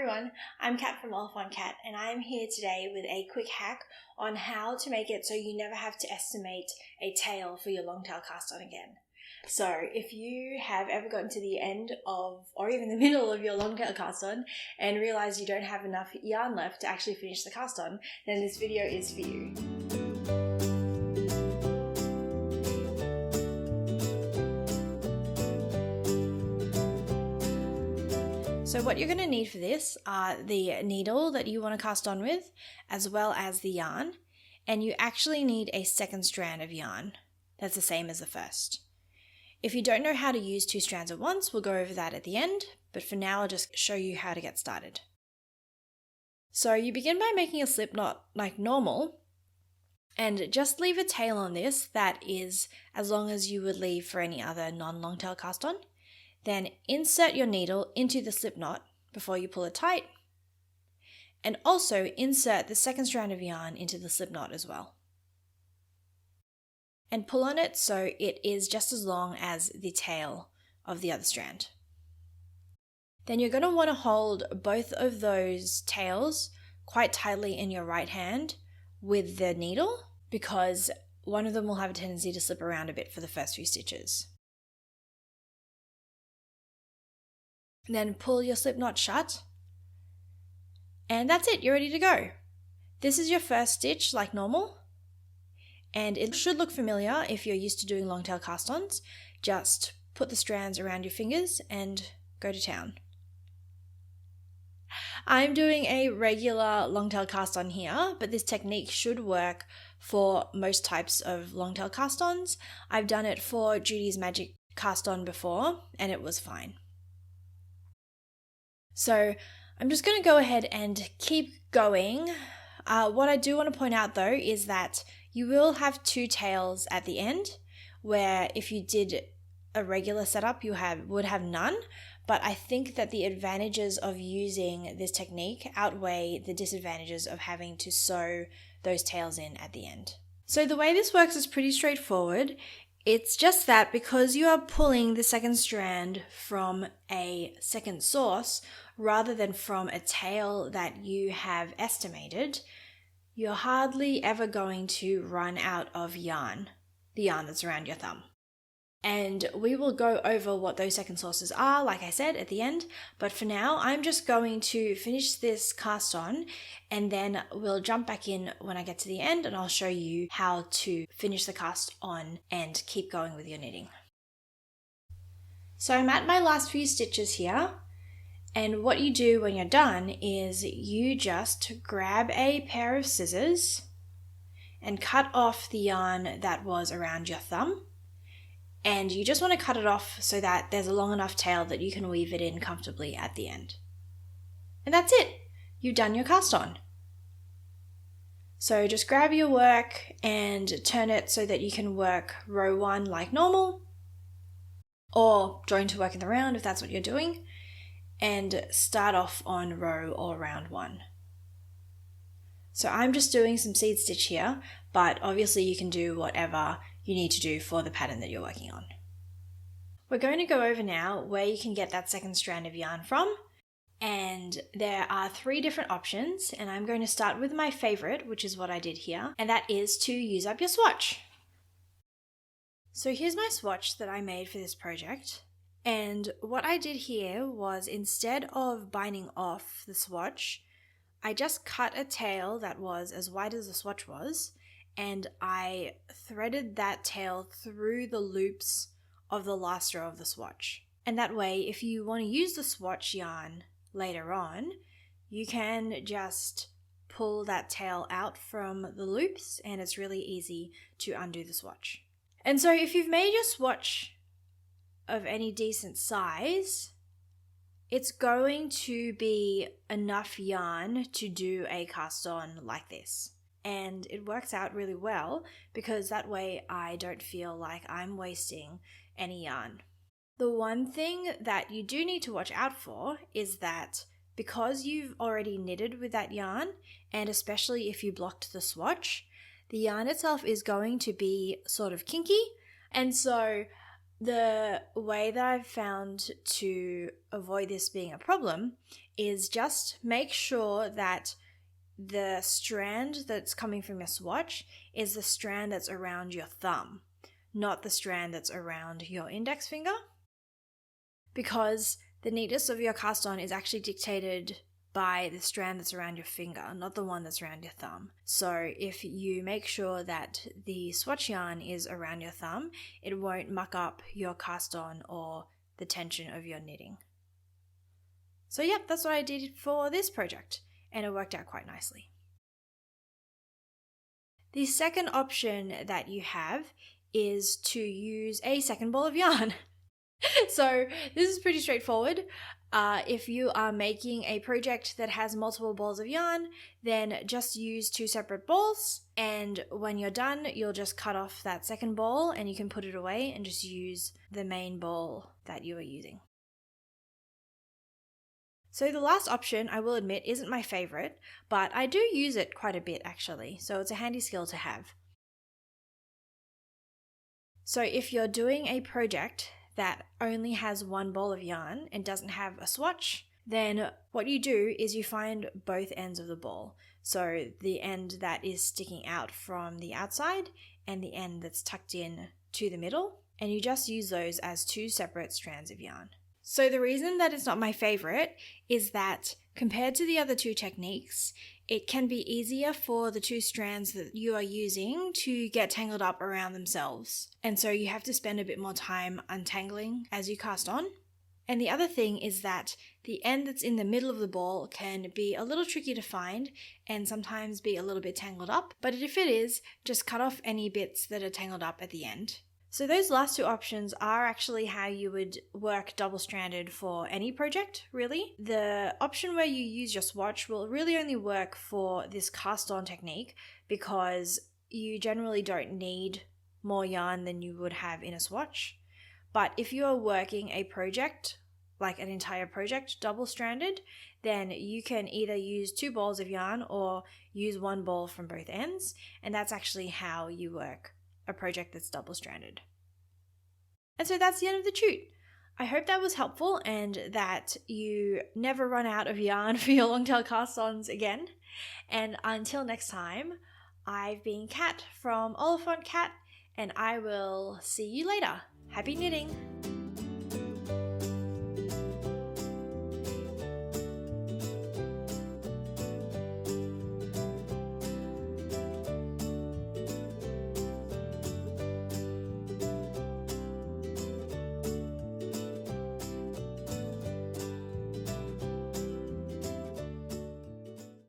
everyone, I'm Kat from Oliphant and I am here today with a quick hack on how to make it so you never have to estimate a tail for your long tail cast on again. So if you have ever gotten to the end of or even the middle of your long tail cast on and realize you don't have enough yarn left to actually finish the cast on, then this video is for you. So what you're going to need for this are the needle that you want to cast on with, as well as the yarn, and you actually need a second strand of yarn that's the same as the first. If you don't know how to use two strands at once, we'll go over that at the end, but for now I'll just show you how to get started. So you begin by making a slip knot like normal, and just leave a tail on this that is as long as you would leave for any other non-long tail cast on. Then insert your needle into the slip knot before you pull it tight, and also insert the second strand of yarn into the slip knot as well. And pull on it so it is just as long as the tail of the other strand. Then you're going to want to hold both of those tails quite tightly in your right hand with the needle, because one of them will have a tendency to slip around a bit for the first few stitches. Then pull your slip knot shut, and that's it, you're ready to go. This is your first stitch like normal, and it should look familiar if you're used to doing long tail cast-ons. Just put the strands around your fingers and go to town. I'm doing a regular long tail cast on here, but this technique should work for most types of long tail cast-ons. I've done it for Judy's Magic cast on before, and it was fine. So I'm just going to go ahead and keep going. What I do want to point out though is that you will have two tails at the end, where if you did a regular setup you would have none, but I think that the advantages of using this technique outweigh the disadvantages of having to sew those tails in at the end. So the way this works is pretty straightforward. It's just that because you are pulling the second strand from a second source rather than from a tail that you have estimated, you're hardly ever going to run out of yarn, the yarn that's around your thumb. And we will go over what those second sources are, like I said, at the end. But for now, I'm just going to finish this cast on, and then we'll jump back in when I get to the end and I'll show you how to finish the cast on and keep going with your knitting. So I'm at my last few stitches here. And what you do when you're done is you just grab a pair of scissors and cut off the yarn that was around your thumb. And you just want to cut it off so that there's a long enough tail that you can weave it in comfortably at the end. And that's it. You've done your cast on. So just grab your work and turn it so that you can work row 1 like normal, or join to work in the round if that's what you're doing, and start off on row or round 1. So I'm just doing some seed stitch here, but obviously you can do whatever you need to do for the pattern that you're working on. We're going to go over now where you can get that second strand of yarn from, and there are 3 different options, and I'm going to start with my favorite, which is what I did here, and that is to use up your swatch. So here's my swatch that I made for this project, and what I did here was, instead of binding off the swatch, I just cut a tail that was as wide as the swatch was, and I threaded that tail through the loops of the last row of the swatch. And that way, if you want to use the swatch yarn later on, you can just pull that tail out from the loops, and it's really easy to undo the swatch. And so if you've made your swatch of any decent size, it's going to be enough yarn to do a cast on like this. And it works out really well because that way I don't feel like I'm wasting any yarn. The one thing that you do need to watch out for is that because you've already knitted with that yarn, and especially if you blocked the swatch, the yarn itself is going to be sort of kinky. And so The way that I've found to avoid this being a problem is just make sure that the strand that's coming from your swatch is the strand that's around your thumb, not the strand that's around your index finger, because the neatness of your cast on is actually dictated by the strand that's around your finger, not the one that's around your thumb. So if you make sure that the swatch yarn is around your thumb, it won't muck up your cast on or the tension of your knitting. So yep, that's what I did for this project, and it worked out quite nicely. The second option that you have is to use a second ball of yarn. So this is pretty straightforward. If you are making a project that has multiple balls of yarn, then just use 2 separate balls, and when you're done, you'll just cut off that second ball and you can put it away and just use the main ball that you are using. So the last option, I will admit, isn't my favorite, but I do use it quite a bit actually, so it's a handy skill to have. So if you're doing a project that only has 1 ball of yarn and doesn't have a swatch, then what you do is you find both ends of the ball. So the end that is sticking out from the outside and the end that's tucked in to the middle, and you just use those as 2 separate strands of yarn. So the reason that it's not my favorite is that compared to the other 2 techniques, it can be easier for the 2 strands that you are using to get tangled up around themselves. And so you have to spend a bit more time untangling as you cast on. And the other thing is that the end that's in the middle of the ball can be a little tricky to find and sometimes be a little bit tangled up. But if it is, just cut off any bits that are tangled up at the end. So those last 2 options are actually how you would work double-stranded for any project, really. The option where you use your swatch will really only work for this cast-on technique because you generally don't need more yarn than you would have in a swatch. But if you are working a project, like an entire project, double-stranded, then you can either use 2 balls of yarn or use 1 ball from both ends, and that's actually how you work a project that's double-stranded. And so that's the end of the chute. I hope that was helpful and that you never run out of yarn for your long tail cast-ons again. And until next time, I've been Kat from Oliphant Cat, and I will see you later. Happy knitting!